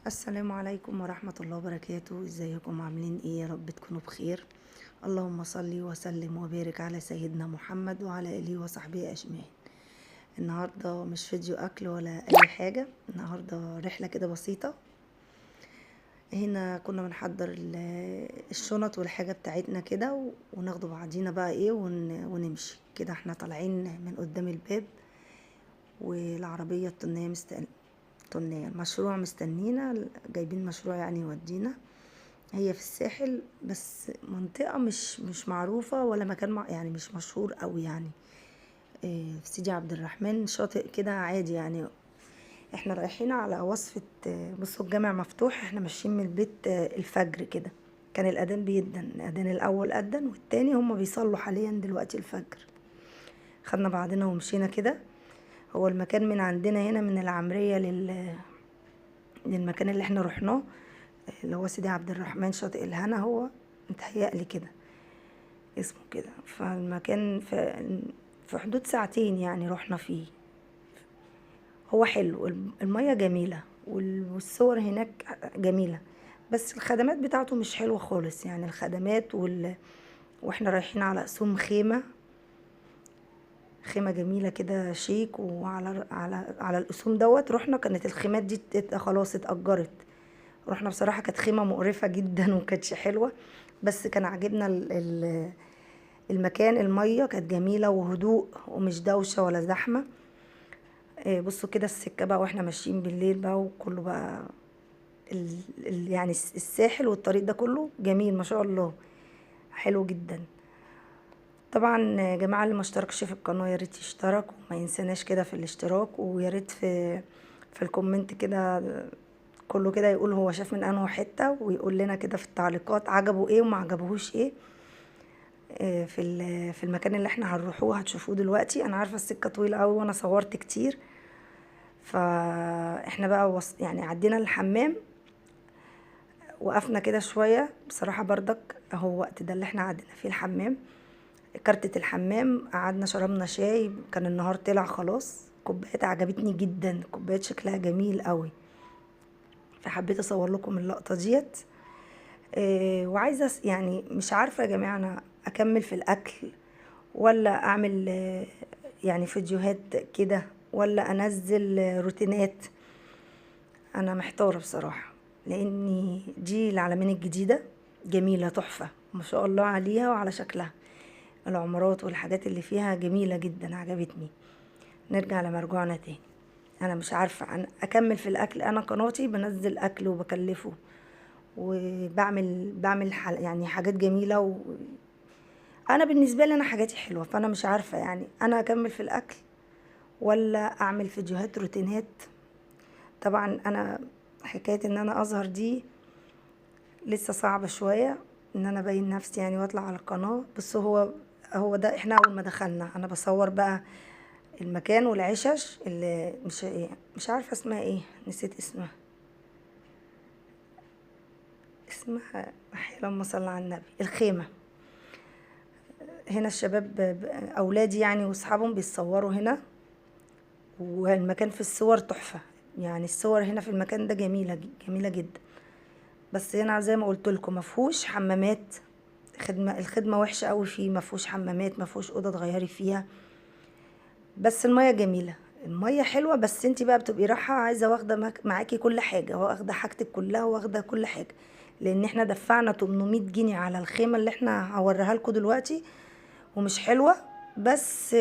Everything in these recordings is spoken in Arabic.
السلام عليكم ورحمة الله وبركاته. ازيكم عاملين ايه؟ يا رب تكونوا بخير. اللهم صل وسلم وبارك على سيدنا محمد وعلى اله وصحبه اجمعين. النهاردة مش فيديو اكل ولا اي حاجة، النهاردة رحلة كده بسيطة. هنا كنا بنحضر الشنط والحاجة بتاعتنا كده وناخدوا بعضينا بقى ايه ونمشي كده. احنا طالعين من قدام الباب والعربية التونية تونية المشروع مستنينا، جايبين مشروع يعني يودينا. هي في الساحل بس منطقة مش معروفة ولا مكان يعني مش مشهور قوي يعني. في سيدي عبد الرحمن شاطئ كده عادي يعني. احنا رايحين على وصفة. بصوا الجامع مفتوح، احنا ماشيين من البيت الفجر كده. كان الأذان بيدن، الأذان الأول أذن والتاني هم بيصلوا حاليا دلوقتي الفجر. خدنا بعضنا ومشينا كده. هو المكان من عندنا هنا من العمرية للمكان اللي احنا رحناه، اللي هو سيدي عبد الرحمن شاطئ الهنا، هو متهيألي كده اسمه كده. فالمكان في حدود ساعتين يعني رحنا فيه. هو حلو، المية جميلة والصور هناك جميلة، بس الخدمات بتاعته مش حلوة خالص يعني. الخدمات واحنا رايحين على أسوم خيمة جميلة كده شيك، وعلى على الأسوم رحنا، كانت الخيمات دي خلاص اتأجرت. رحنا بصراحة كانت خيمة مقرفة جدا وكانتش حلوة، بس كان عاجبنا المكان. المية كانت جميلة وهدوء ومش دوشة ولا زحمة. بصوا كده السكة بقى واحنا ماشيين بالليل بقى، وكله بقى يعني الساحل والطريق ده كله جميل ما شاء الله، حلو جدا. طبعا يا جماعة اللي ما اشتركش في القناة يا ريت يشترك وما ينسناش كده في الاشتراك، ويا ريت في الكومنت كده كله كده يقول هو شاف من انه حتة، ويقول لنا كده في التعليقات عجبه ايه وما عجبهوش ايه. في المكان اللي احنا هنروحوه هتشوفوه دلوقتي. انا عارفة السكة طويلة قوي وانا صورت كتير. فاحنا بقى يعني عدينا الحمام، وقفنا كده شوية بصراحة بردك اهو وقت ده اللي احنا عدينا فيه الحمام. كارتة الحمام قعدنا شربنا شاي، كان النهار طلع خلاص. كوبايات عجبتني جدا، كوبايات شكلها جميل قوي، فحبيت اصور لكم اللقطة ديت. وعايزة يعني مش عارفة يا جماعة انا اكمل في الاكل ولا اعمل يعني فيديوهات كده، ولا انزل روتينات. انا محتارة بصراحة، لاني دي العلمين الجديدة جميلة تحفة ما شاء الله عليها وعلى شكلها. العمارات والحاجات اللي فيها جميلة جدا عجبتني. نرجع لمرجوعنا تاني. انا مش عارفة أنا اكمل في الاكل. انا قناتي بنزل اكل وبكلفه وبعمل يعني حاجات جميلة انا بالنسبة لي انا حاجاتي حلوة، فانا مش عارفة يعني انا اكمل في الاكل ولا اعمل فيديوهات روتينات. طبعا انا حكاية ان انا اظهر دي لسه صعبة شوية، ان انا ابين نفسي يعني واطلع على القناة. بس هو ده احنا اول ما دخلنا انا بصور بقى المكان والعشش اللي مش عارفة اسمها ايه، نسيت اسمها اللهم صل على النبي. الخيمة هنا الشباب اولادي يعني واصحابهم بيتصوروا هنا، والمكان في الصور تحفة يعني. الصور هنا في المكان ده جميلة جدا. بس هنا زي ما قلت لكم مفهوش حمامات. الخدمة وحشة قوي فيه، مفهوش حمامات، مفهوش اوضه تغيري فيها. بس المية جميلة، المية حلوة، بس انتي بقى بتبقي رايحة عايزة واخدة معاكي كل حاجة، واخدة حاجتك كلها واخدة كل حاجة. لان احنا دفعنا 800 جنيه على الخيمة اللي احنا هوريها لكم دلوقتي، ومش حلوة. بس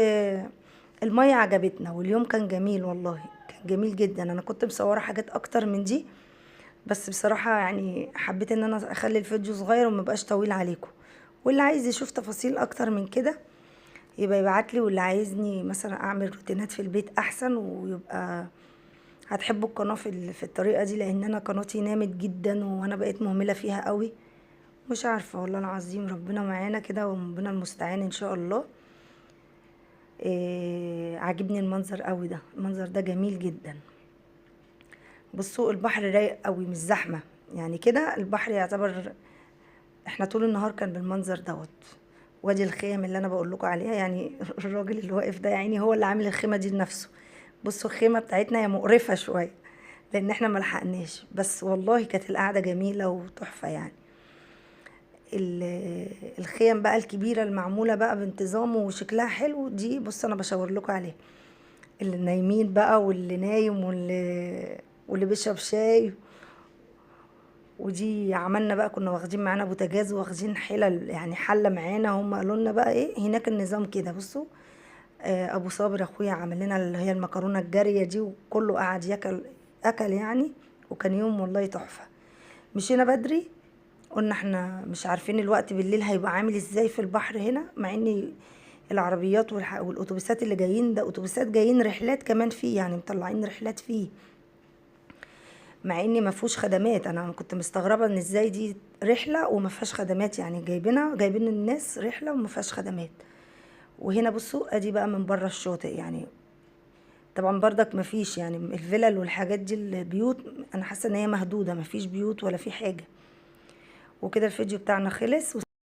المية عجبتنا واليوم كان جميل والله، كان جميل جدا. انا كنت مصورة حاجات اكتر من دي، بس بصراحة يعني حبيت ان انا اخلي الفيديو صغير ومبقاش طويل عليكم. واللي عايز يشوف تفاصيل اكتر من كده يبقى يبعتلي، واللي عايزني مثلا اعمل روتينات في البيت احسن ويبقى هتحبوا القناة في الطريقة دي. لان انا قناتي نامت جدا وانا بقيت مهملة فيها قوي. مش عارفة والله العظيم، ربنا معانا كده وربنا المستعان ان شاء الله. عاجبني المنظر قوي ده، المنظر ده جميل جدا. بصوا البحر رايق قوي مش زحمة يعني كده. البحر يعتبر احنا طول النهار كان بالمنظر وادي الخيم اللي انا بقول لكم عليها يعني. الراجل اللي واقف ده يعني هو اللي عامل الخيمة دي لنفسه. بصوا الخيمة بتاعتنا هي مقرفة شوية، لان احنا ما لحقناش، بس والله كانت القعده جميله وتحفه يعني. الخيم بقى الكبيره المعموله بقى بانتظام وشكلها حلو دي، بص انا بشاور لكم عليها، اللي نايمين بقى واللي نايم واللي بيشرب شاي. ودي عملنا بقى، كنا واخدين معانا بوتاجاز واخدين حلل يعني حله معانا، هم قالوا لنا بقى ايه هناك النظام كده. بصوا ابو صابر اخويا عمل لنا اللي هي المكرونه الجاريه دي، وكله قعد ياكل اكل يعني. وكان يوم والله تحفه. مشينا بدري، قلنا احنا مش عارفين الوقت بالليل هيبقى عامل ازاي في البحر هنا، مع ان العربيات والاتوبيسات اللي جايين ده اتوبيسات جايين رحلات كمان فيه، يعني مطلعين رحلات فيه، مع اني ما فيهوش خدمات. انا كنت مستغربه ان ازاي دي رحله وما فيهاش خدمات، يعني جايبين الناس رحله وما فيهاش خدمات. وهنا بصوا ادي بقى من بره الشاطئ يعني. طبعا بردك ما فيش يعني الفلل والحاجات دي البيوت، انا حاسه ان هي مهدوده، ما فيش بيوت ولا في حاجه. وكده الفيديو بتاعنا خلص.